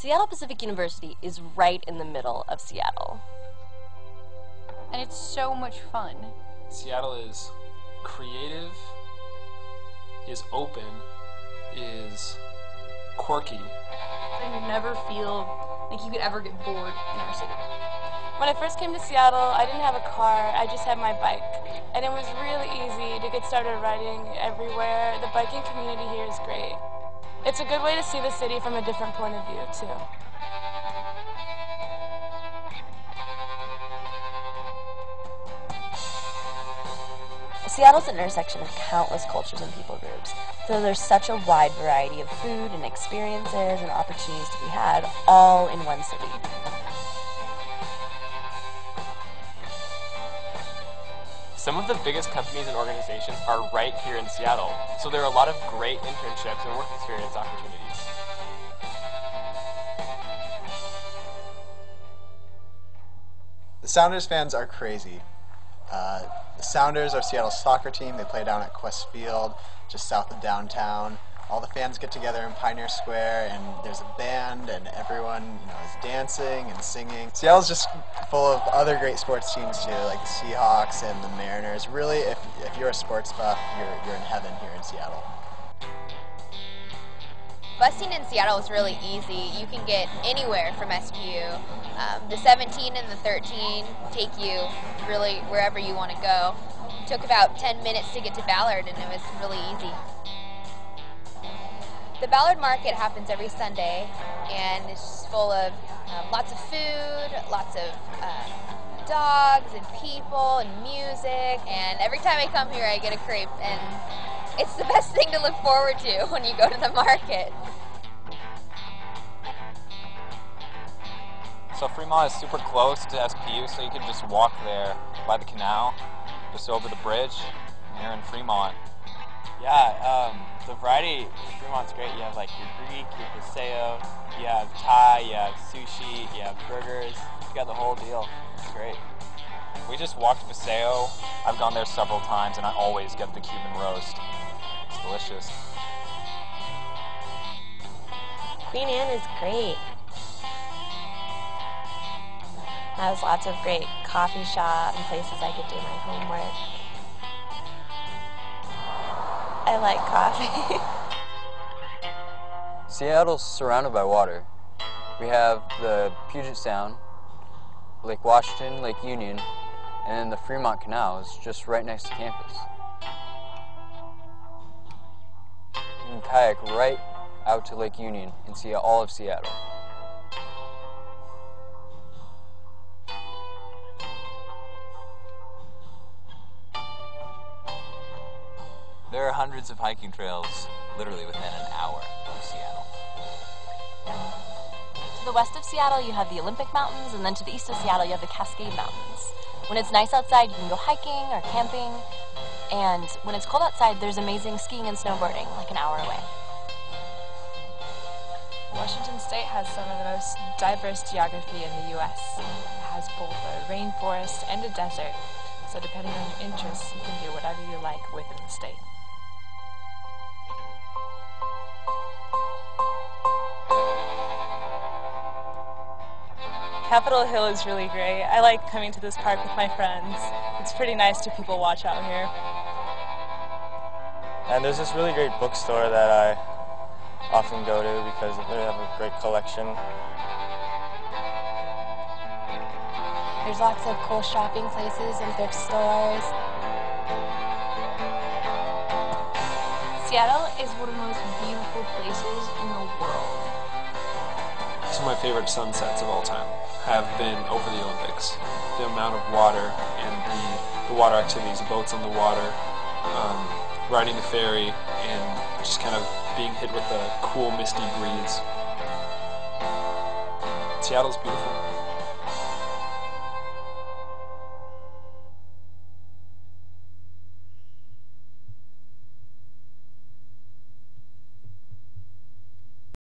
Seattle Pacific University is right in the middle of Seattle. And it's so much fun. Seattle is creative, is open, is quirky. And you never feel like you could ever get bored in our city. When I first came to Seattle, I didn't have a car, I just had my bike. And it was really easy to get started riding everywhere. The biking community here is great. It's a good way to see the city from a different point of view, too. Seattle's an intersection of countless cultures and people groups, so there's such a wide variety of food and experiences and opportunities to be had, all in one city. Some of the biggest companies and organizations are right here in Seattle, so there are a lot of great internships and work experience opportunities. The Sounders fans are crazy. The Sounders are Seattle's soccer team. They play down at Quest Field, just south of downtown. All the fans get together in Pioneer Square, and there's a band, and everyone, is dancing and singing. Seattle's just full of other great sports teams too, like the Seahawks and the Mariners. Really, if you're a sports buff, you're in heaven here in Seattle. Busing in Seattle is really easy. You can get anywhere from SPU. The 17 and the 13 take you really wherever you want to go. It took about 10 minutes to get to Ballard, and it was really easy. The Ballard Market happens every Sunday, and it's just full of lots of food, lots of dogs and people and music, and every time I come here I get a crepe, and it's the best thing to look forward to when you go to the market. So Fremont is super close to SPU, so you can just walk there by the canal, just over the bridge, and you're in Fremont. Yeah, the variety in Fremont's great. You have like your Greek, your Paseo, you have Thai, you have sushi, you have burgers. You got the whole deal. It's great. We just walked Paseo. I've gone there several times, and I always get the Cuban roast. It's delicious. Queen Anne is great. Has lots of great coffee shop and places I could do my homework. I like coffee. Seattle's surrounded by water. We have the Puget Sound, Lake Washington, Lake Union, and then the Fremont Canal is just right next to campus. You can kayak right out to Lake Union and see all of Seattle. There are hundreds of hiking trails literally within an hour of Seattle. To the west of Seattle, you have the Olympic Mountains, and then to the east of Seattle, you have the Cascade Mountains. When it's nice outside, you can go hiking or camping, and when it's cold outside, there's amazing skiing and snowboarding, like an hour away. Washington State has some of the most diverse geography in the U.S. It has both a rainforest and a desert, so depending on your interests, you can do whatever you like within the state. Capitol Hill is really great. I like coming to this park with my friends. It's pretty nice to people watch out here. And there's this really great bookstore that I often go to because they have a great collection. There's lots of cool shopping places and thrift stores. Seattle is one of the most beautiful places in the world. Some of my favorite sunsets of all time have been over the Olympics. The amount of water and the water activities, the boats on the water, riding the ferry, and just kind of being hit with a cool, misty breeze. Seattle's beautiful.